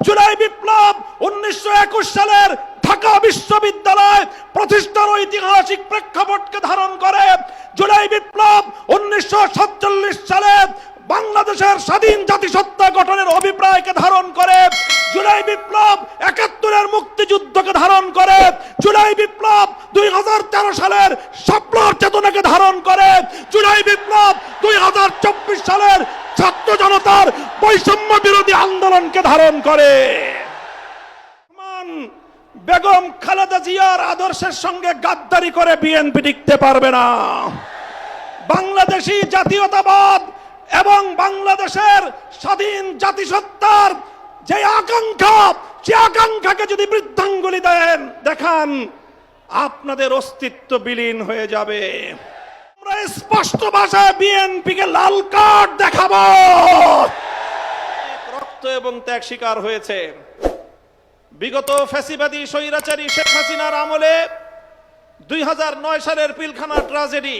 জুলাই বিপ্লব 1921 সালের ঢাকা বিশ্ববিদ্যালয় প্রতিষ্ঠার ঐতিহাসিক প্রেক্ষাপটকে ধারণ করে। জুলাই বিপ্লব 1947 সালে বাংলাদেশের স্বাধীন জাতিসত্তা গঠনের অভিপ্রায়কে ধারণ করে। জুলাই বিপ্লব 71-এর মুক্তিযুদ্ধকে ধারণ করে। জুলাই বিপ্লব 2013 সালের শাপলার চেতনাকে ধারণ করে। জুলাই বিপ্লব 2024 সালের ছাত্র জনতার বৈষম্য বিরোধী আন্দোলনকে ধারণ করে। বেগম খালেদা জিয়ার আদর্শের সঙ্গে গাদ্দারি করে বিএনপি টিকতে পারবে না। বাংলাদেশী জাতীয়তাবাদ এবং বাংলাদেশের স্বাধীন জাতিসত্তার যে আকাঙ্ক্ষা, সে আকাঙ্ক্ষাকে যদি বৃদ্ধাঙ্গুলি দেখান, আপনাদের অস্তিত্ব বিলীন হয়ে যাবে। আমরা স্পষ্ট ভাষায় বিএনপিকে লাল কার্ড দেখাবো। রক্ত এবং ত্যাগ শিকার হয়েছে। বিগত ফ্যাসিবাদী স্বৈরাচারী শেখ হাসিনার আমলে 2009 সালের পিলখানা ট্রাজেডি,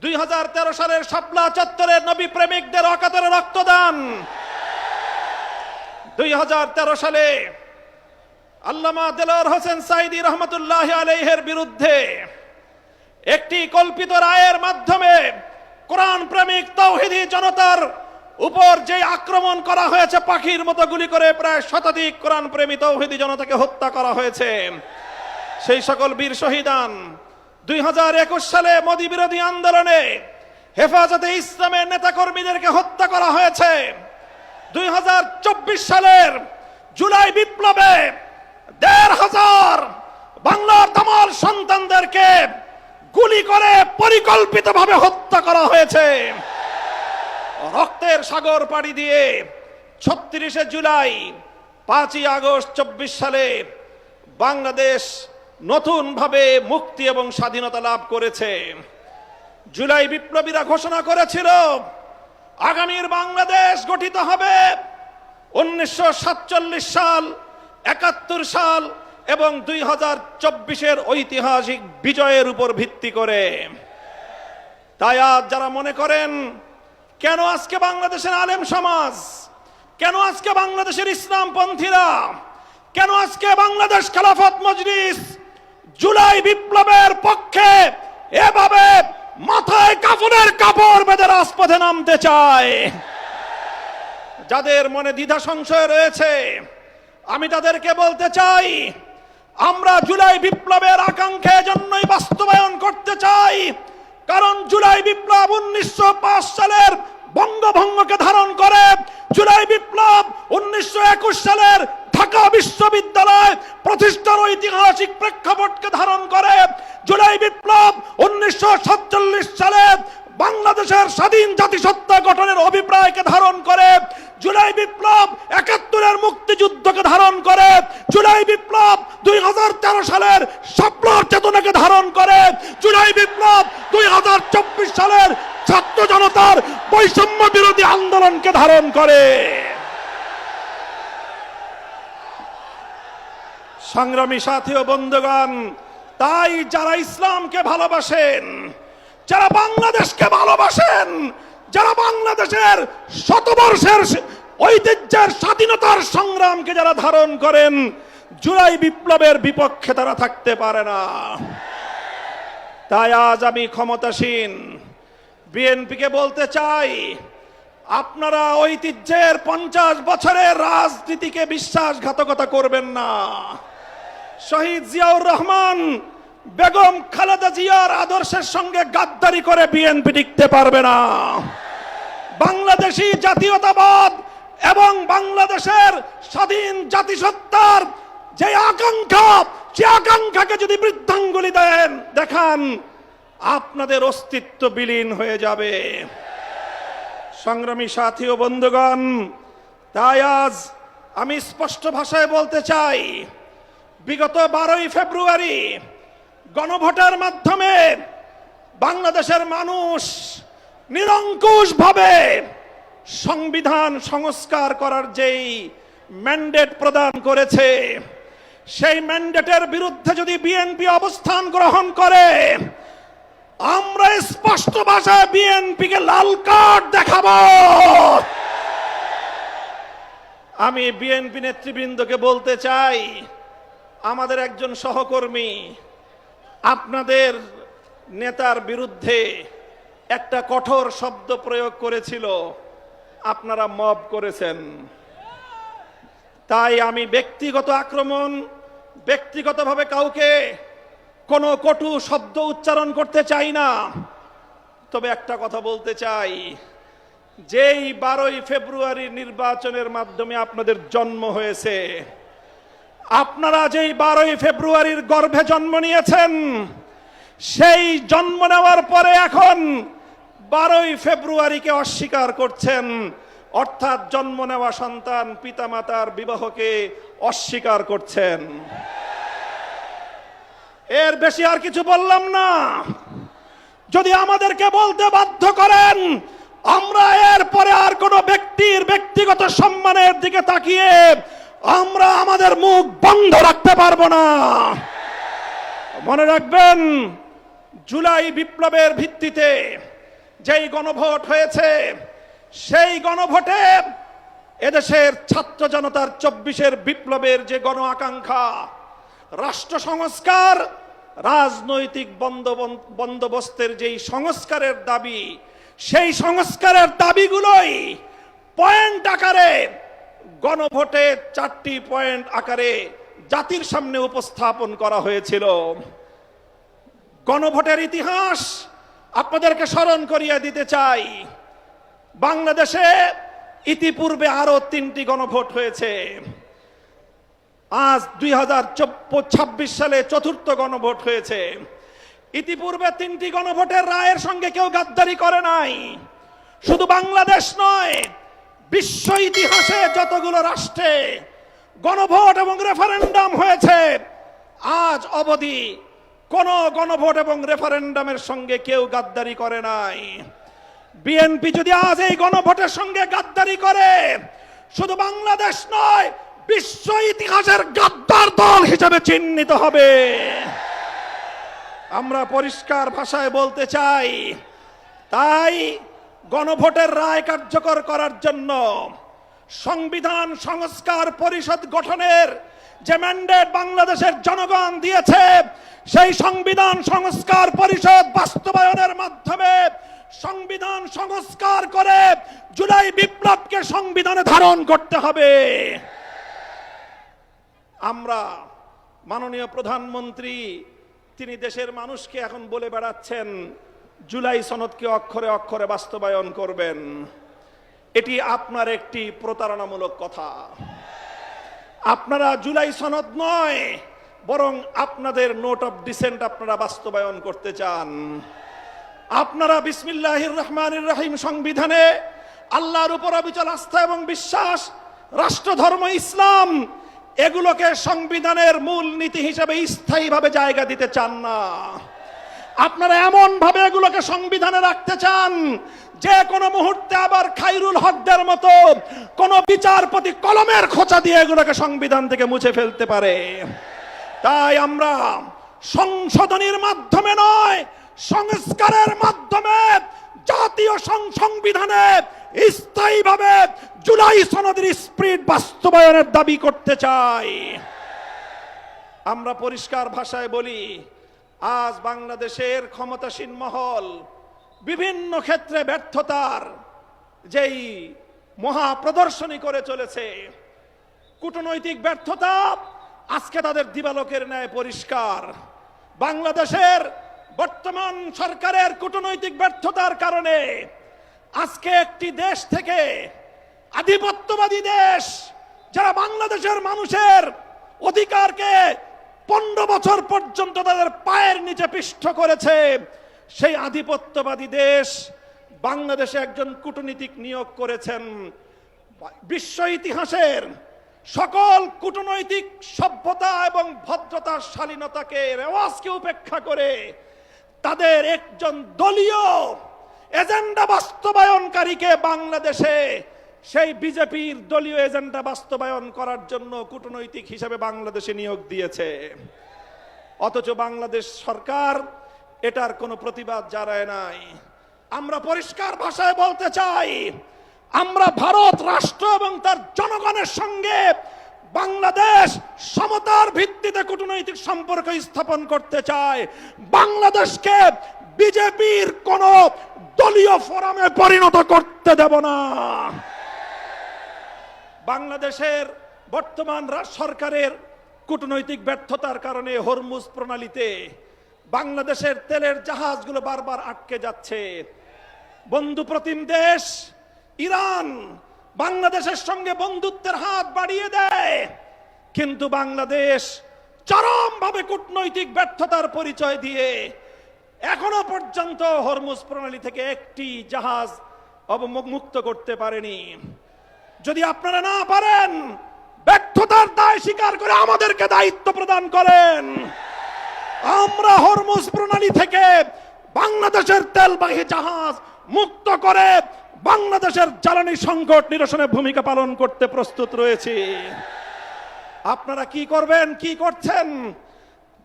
2013 সালের শাপলা চত্বরের নবী প্রেমিকদের অকাতরে রক্তদান, 2013 সালে আল্লামা দেলোয়ার হোসেন সাঈদী রহমতুল্লাহ আলাইহির বিরুদ্ধে একটি কল্পিত রায়ের মাধ্যমে কোরআন প্রেমিক তাওহীদি জনতার উপর যে আক্রমণ করা হয়েছে, পাখির মতো গুলি করে প্রায় শতাধিক কোরআন প্রেমী তাওহীদি জনতাকে হত্যা করা হয়েছে। সেই সকল বীর শহীদান 2021 সালে মোদী বিরোধী আন্দোলনে হেফাজতে ইসলামের নেতাকর্মীদেরকে হত্যা করা হয়েছে। 2024 সালের জুলাই বিপ্লবে 1,500 বাংলার তামাল সন্তানদেরকে গুলি করে পরিকল্পিতভাবে হত্যা করা হয়েছে। রক্তের সাগর পাড়ি দিয়ে 36শে জুলাই, 5ই আগস্ট 24 সালে বাংলাদেশ নতুন ভাবে মুক্তি এবং স্বাধীনতা লাভ করেছে। জুলাই বিপ্লবীরা ঘোষণা করেছিল আগামীর বাংলাদেশ গঠিত হবে 1947 সাল, 71 সাল এবং 2024-এর ঐতিহাসিক বিজয়ের উপর ভিত্তি করে। তাই আজ যারা মনে করেন কেন আজকে বাংলাদেশের আলেম সমাজ, কেন আজকে বাংলাদেশের ইসলামপন্থীরা, কেন আজকে বাংলাদেশ খেলাফত মজলিস জুলাই বিপ্লবের পক্ষে এভাবে মাথায় কাফনের কাপড় বেঁধে রাজপথে নামতে চায়, যাদের মনে দ্বিধা সংশয় রয়েছে, আমি তাদেরকে বলতে চাই, আমরা জুলাই বিপ্লবের আকাঙ্ক্ষা জন্যই বাস্তবায়ন করতে চাই। কারণ জুলাই বিপ্লব 1905 সালের বঙ্গভঙ্গকে ধারণ করে। জুলাই বিপ্লব 1921 সালের ঢাকা বিশ্ববিদ্যালয় প্রতিষ্ঠার ঐতিহাসিক প্রেক্ষাপটকে ধারণ করে। জুলাই বিপ্লব 1947 সালে বাংলাদেশের স্বাধীন জাতিসত্তা গঠনের অভিপ্রায়কে ধারণ করে। জুলাই বিপ্লব 71-এর মুক্তিযুদ্ধকে ধারণ করে। জুলাই বিপ্লব 2013 সালের শাপলার চেতনাকে ধারণ করে। জুলাই বিপ্লব 2024 সালের ছাত্র জনতার বৈষম্য বিরোধী আন্দোলনকে ধারণ করে। সংগ্রামী সাথী ও বন্ধুগণ, তাই যারা ইসলামকে ভালোবাসেন, যারা বাংলাদেশকে ভালোবাসেন, যারা বাংলাদেশের শতবর্ষের ঐতিহ্যের স্বাধীনতার সংগ্রামকে যারা ধারণ করেন, জুলাই বিপ্লবের বিপক্ষে তারা থাকতে পারে না। তাই আজ আমি ক্ষমতাসীন বিএনপিকে বলতে চাই, আপনারা ঐতিহ্যের 50 বছরের রাজনীতিকে বিশ্বাসঘাতকতা করবেন না। শহীদ জিয়াউর রহমান, বেগম খালেদা জিয়ার আদর্শের সঙ্গে গাদ্দারি করে বিএনপি টিকতে পারবে না। বাংলাদেশী জাতীয়তাবাদ এবং বাংলাদেশের স্বাধীন জাতিসত্তার যে আকাঙ্ক্ষা, সে আকাঙ্ক্ষাকে যদি বৃদ্ধাঙ্গুলি দেখান, আপনাদের অস্তিত্ব বিলীন হয়ে যাবে। সংগ্রামী সাথী ও বন্ধুগণ, তাই আজ আমি স্পষ্ট ভাষায় বলতে চাই, বিগত 12ই ফেব্রুয়ারি গণভোটের মাধ্যমে বাংলাদেশের মানুষ নিরঙ্কুশভাবে সংবিধান সংস্কার করার যেই ম্যান্ডেট প্রদান করেছে, সেই ম্যান্ডেটের বিরুদ্ধে যদি বিএনপি অবস্থান গ্রহণ করে, আমরা স্পষ্ট ভাষায় বিএনপিকে লাল কার্ড দেখাবো। আমি বিএনপি নেতৃবৃন্দকে বলতে চাই, আমাদের একজন সহকর্মী আপনাদের নেতার বিরুদ্ধে একটা কঠোর শব্দ প্রয়োগ করেছিল, আপনারা মব করেছেন। তাই আমি ব্যক্তিগত আক্রমণ, ব্যক্তিগতভাবে কাউকে কোনো কটু শব্দ উচ্চারণ করতে চাই না। তবে একটা কথা বলতে চাই, যেই 12ই ফেব্রুয়ারি নির্বাচনের মাধ্যমে আপনাদের জন্ম হয়েছে, আপনারা যেই 12ই ফেব্রুয়ারির গর্ভে জন্ম নিয়েছেন, সেই জন্ম নেওয়ার পরে এখন 12ই ফেব্রুয়ারিকে অস্বীকার করছেন, অর্থাৎ জন্ম নেওয়া সন্তান পিতামাতার বিবাহকে অস্বীকার করছেন। এর বেশি আর কিছু বললাম না। যদি আমাদেরকে বলতে বাধ্য করেন, আমরা এরপরে আর কোন ব্যক্তির ব্যক্তিগত সম্মানের দিকে তাকিয়ে আমরা আমাদের মুখ বন্ধ রাখতে পারবো না। মনে রাখবেন, জুলাই বিপ্লবের ভিত্তিতে যেই গণভোট হয়েছে, সেই গণভোটে এদেশের ছাত্র জনতার 24-এর বিপ্লবের যে গণ আকাঙ্ক্ষা, রাষ্ট্র সংস্কার, রাজনৈতিক বন্দোবস্তের যেই সংস্কারের দাবি, সেই সংস্কারের দাবিগুলোই পয়েন্ট আকারে গণভোটে 4টি পয়েন্ট আকারে জাতির সামনে উপস্থাপন করা হয়েছিল। গণভোটের ইতিহাস আপনাদেরকে স্মরণ করিয়ে দিতে চাই। বাংলাদেশে ইতিপূর্বে আরো 3টি গণভোট হয়েছে। আজ 2026 সালে 4র্থ গণভোট হয়েছে। ইতিপূর্বে 3টি গণভোটের রায়ের সঙ্গে কেউ গাদ্দারি করে নাই। শুধু বাংলাদেশ নয়, বিশ্ব ইতিহাসে যতগুলো রাষ্ট্রে গণভোট এবং রেফারেন্ডাম হয়েছে, আজ অবধি কোন গণভোট এবং রেফারেন্ডামের সঙ্গে কেউ গাদ্দারি করে নাই। বিএনপি যদি আজ এই গণভোটের সঙ্গে গাদ্দারি করে, শুধু বাংলাদেশ নয়, বিশ্ব ইতিহাসের গাদ্দার দল হিসেবে চিহ্নিত হবে। আমরা পরিষ্কার ভাষায় বলতে চাই, তাই গণভোটের রায় কার্যকর করার জন্য সংবিধান সংস্কার পরিষদ গঠনের যে ম্যান্ডেট বাংলাদেশের জনগণ দিয়েছে, সেই সংবিধান সংস্কার পরিষদ বাস্তবায়নের মাধ্যমে সংবিধান সংস্কার করে জুলাই বিপ্লবকে সংবিধানে ধারণ করতে হবে। আমরা মাননীয় প্রধানমন্ত্রী, তিনি দেশের মানুষকে এখন বলে বেড়াচ্ছেন জুলাই সনদকে অক্ষরে অক্ষরে বাস্তবায়ন করবেন। এটি আপনার একটি প্রতারণামূলক কথা। আপনারা জুলাই সনদ নয়, বরং আপনাদের নোট অফ ডিসেন্ট আপনারা বাস্তবায়ন করতে চান। আপনারা বিসমিল্লাহির রহমানির রহিম সংবিধানে আল্লাহর উপর অবিচল আস্থা এবং বিশ্বাস, রাষ্ট্র ধর্ম ইসলাম, এগুলোকে সংবিধানের মূল নীতি হিসেবে স্থায়ীভাবে জায়গা দিতে চান না। আপনারা এমন ভাবে এগুলোকে সংবিধানে রাখতে চান যে কোনো মুহূর্তে আবার খায়রুল হকদের মতো কোন বিচারপতি কলমের খোঁচা দিয়ে এগুলোকে সংবিধান থেকে মুছে ফেলতে পারে। তাই আমরা সংশোধনীর মাধ্যমে নয়, সংস্কারের মাধ্যমে জাতীয় সংবিধানে স্থায়ীভাবে জুলাই সনদের স্পিরিট বাস্তবায়নের দাবি করতে চাই। আমরা পরিষ্কার ভাষায় বলি, আজ বাংলাদেশের ক্ষমতাসীন মহল বিভিন্ন ক্ষেত্রে ব্যর্থতার যেই মহা প্রদর্শনী করে চলেছে, কূটনৈতিক ব্যর্থতা আজকে তাদের দিবালোকের ন্যায় পরিষ্কার। বাংলাদেশের বর্তমান সরকারের কূটনৈতিক ব্যর্থতার কারণে আজকে একটি দেশ থেকে, আধিপত্যবাদী দেশ যারা বাংলাদেশের মানুষের অধিকারকে 15 বছর পর্যন্ত তাদের পায়ের নিচে পিষ্ট করেছে, সেই আধিপত্যবাদী দেশ বাংলাদেশে একজন কূটনীতিক নিয়োগ করেছেন। বিশ্ব ইতিহাসের সকল কূটনৈতিক সভ্যতা এবং ভদ্রতার শালীনতাকে, রেওয়াজকে উপেক্ষা করে তাদের একজন দলীয় এজেন্ডা বাস্তবায়নকারীকে বাংলাদেশে সেই বিজেপির দলীয় এজেন্ডা বাস্তবায়ন করার জন্য কূটনৈতিক হিসেবে বাংলাদেশে নিয়োগ দিয়েছে। অথচ বাংলাদেশ সরকার এটার কোনো প্রতিবাদ জানায় নাই। আমরা পরিষ্কার ভাষায় বলতে চাই, আমরা ভারত রাষ্ট্র এবং তার জনগণের সঙ্গে বাংলাদেশ সমতার ভিত্তিতে কূটনৈতিক সম্পর্ক স্থাপন করতে চায়। বাংলাদেশকে বিজেপির কোন দলীয় ফোরামে পরিণত করতে দেব না। বাংলাদেশের বর্তমান সরকারের কূটনৈতিক ব্যর্থতার কারণে হরমুজ প্রণালীতে বাংলাদেশের তেলের জাহাজগুলো বারবার আটকে যাচ্ছে। বন্ধু প্রতিম দেশ ইরান বাংলাদেশের সঙ্গে বন্ধুত্বের হাত বাড়িয়ে দেয়, কিন্তু বাংলাদেশ চরমভাবে কূটনৈতিক ব্যর্থতার পরিচয় দিয়ে এখনো পর্যন্ত হরমুজ প্রণালী থেকে একটি জাহাজ অবমুক্ত করতে পারেনি। যদি আপনারা না পারেন, ব্যর্থতার দায় স্বীকার করে আমাদেরকে দায়িত্ব প্রদান করেন। আমরা হরমুজ প্রণালী থেকে বাংলাদেশের তেলবাহী জাহাজ মুক্ত করে বাংলাদেশের জ্বালানি সংকট নিরসনে ভূমিকা পালন করতে প্রস্তুত রয়েছে। আপনারা কি করবেন, কি করছেন?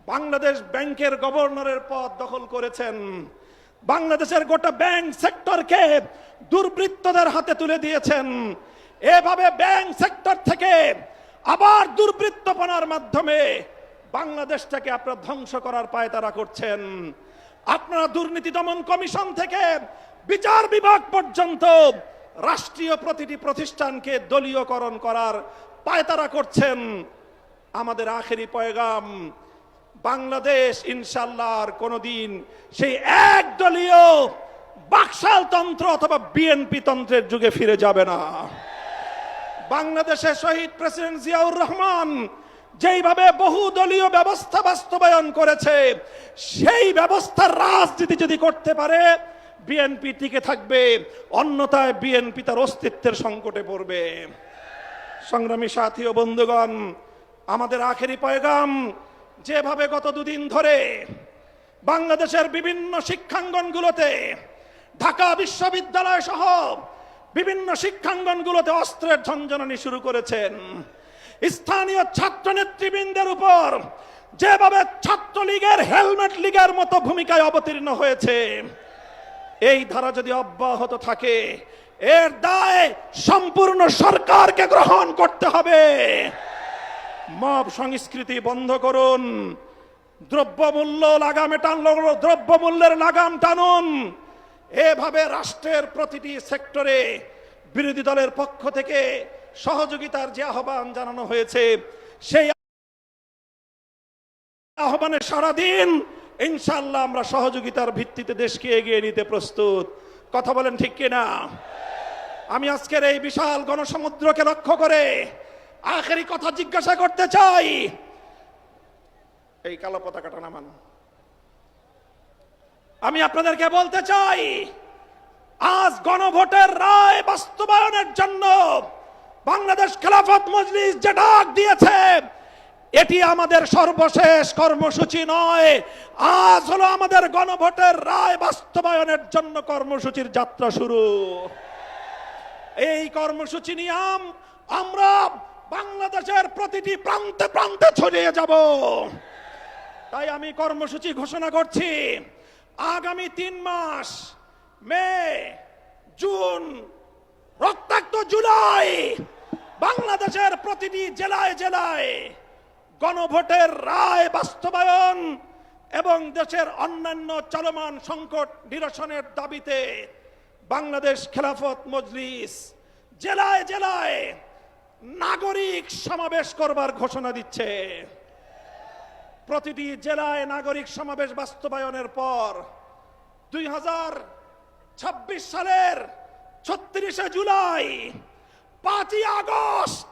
বাংলাদেশ ব্যাংকের গভর্নরের পদ দখল করেছেন। বাংলাদেশের গোটা ব্যাংক সেক্টরকে দুর্বৃত্তদের হাতে তুলে দিয়েছেন। এভাবে ব্যাংক সেক্টর থেকে আবার দুর্বৃত্তপনার মাধ্যমে বাংলাদেশটাকে আপনারা ধ্বংস করার পায়তারা করছেন। আপনারা দুর্নীতি দমন কমিশন থেকে বিচার বিভাগ পর্যন্ত রাষ্ট্রীয় প্রতিটি প্রতিষ্ঠানকে দলীয়করণ করার পায়তারা করছেন। আমাদের আখেরি পয়গাম, বাংলাদেশ ইনশাআল্লাহ আর কোনদিন সেই একদলীয় বাকশাল তন্ত্র অথবা বিএনপি তন্ত্রের যুগে ফিরে যাবে না। বাংলাদেশের শহীদ প্রেসিডেন্ট জিয়াউর রহমান যেইভাবে বহুদলীয় ব্যবস্থা বাস্তবায়ন করেছে, সেই ব্যবস্থার রাজনীতি যদি করতে পারে বিএনপি টিকে থাকবে, অন্যথায় বিএনপি তার অস্তিত্বের সংকটে পড়বে। সংগ্রামী সাথী ও বন্ধুগণ, আমাদের আখেরি পয়গাম, যেভাবে গত দুদিন ধরে বাংলাদেশের বিভিন্ন শিক্ষাঙ্গনগুলোতে, ঢাকা বিশ্ববিদ্যালয় সহ বিভিন্ন শিক্ষাঙ্গনগুলোতে অস্ত্রের ঝনঝনানি শুরু করেছেন, স্থানীয় ছাত্র নেতৃবৃন্দের উপর যেভাবে ছাত্রলীগের হেলমেট লীগের মতো ভূমিকায় অবতীর্ণ হয়েছে, এই ধারা যদি অব্যাহত থাকে এর দায় সম্পূর্ণ সরকারকে গ্রহণ করতে হবে। মব সংস্কৃতি বন্ধ করুন, দ্রব্যমূল্যের লাগাম টানুন। এভাবে রাষ্ট্রের প্রতিটি সেক্টরে বিরোধী দলের পক্ষ থেকে সহযোগিতার যে আহ্বান জানানো হয়েছে, সেই আহ্বানে সারাদিন ইনশাআল্লাহ আমরা সহযোগিতার ভিত্তিতে দেশকে এগিয়ে নিতে প্রস্তুত। কথা বলেন ঠিক কিনা? আমি আজকের এই বিশাল গণসমুদ্রকে লক্ষ্য করে আখেরি কথা জিজ্ঞাসা করতে চাই। এই কালো পতাকাটা নামান। আমি আপনাদেরকে বলতে চাই, আজ গণভোটের রায় বাস্তবায়নের জন্য বাংলাদেশ খেলাফত মজলিস যে ডাক দিয়েছে, এটি আমাদের সর্বশেষ কর্মসূচি নয়। আজ হলো আমাদের গণভোটের রায় বাস্তবায়নের জন্য কর্মসূচির যাত্রা শুরু। এই কর্মসূচি নিয়ে আমরা বাংলাদেশের প্রতিটি প্রান্তে প্রান্তে ছড়িয়ে যাব। তাই আমি কর্মসূচি ঘোষণা করছি, আগামী 3 মাস, মে, জুন, রক্তাক্ত জুলাই, বাংলাদেশের প্রতিটি জেলায় জেলায় গণভোটের রায় বাস্তবায়ন এবং দেশের অন্যান্য চলমান সংকট নিরসনের দাবিতে বাংলাদেশ খেলাফত মজলিস জেলায় জেলায় নাগরিক সমাবেশ করবার ঘোষণা দিচ্ছে। প্রতিটি জেলায় নাগরিক সমাবেশ বাস্তবায়নের পর 2026 সালের 36শে জুলাই, 5ই আগস্ট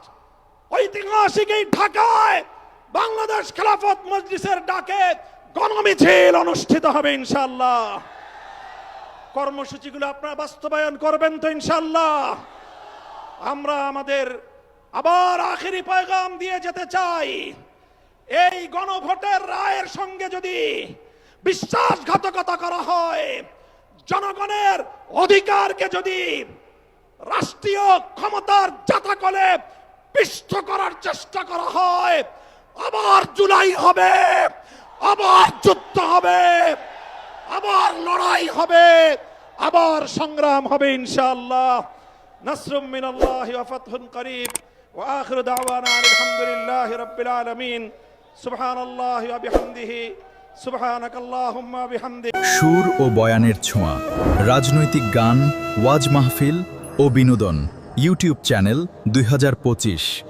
ঐতিহাসিক এই ঢাকায় বাংলাদেশ খেলাফত মজলিসের ডাকে গণমিছিল অনুষ্ঠিত হবে ইনশাআল্লাহ। কর্মসূচিগুলো আপনারা বাস্তবায়ন করবেন তো ইনশাআল্লাহ? আমরা আমাদের আবার আখেরি পয়গাম দিয়ে যেতে চাই, এই গণভোটের রায়ের সঙ্গে যদি বিশ্বাসঘাতকতা করা হয়, জনগণের অধিকারকে যদি রাষ্ট্রীয় ক্ষমতার জাতাকলে পিষ্ট করার চেষ্টা করা হয়, আবার জুলাই হবে, আবার যুদ্ধ হবে, আবার লড়াই হবে, আবার সংগ্রাম হবে ইনশাআল্লাহ। নাসরুম মিনাল্লাহি ওয়া ফাতহুন করিব ওয়া আখিরু দাওয়ানা আলহামদুলিল্লাহি রাব্বিল আলামিন সুবহানাল্লাহি ওয়া বিহামদিহি সুবহানাকাল্লাহুম্মা ওয়া বিহামদিক। সুর ও বয়ানের ছোঁয়া, রাজনৈতিক গান, ওয়াজ মাহফিল ও বিনোদন। YouTube channel 2025।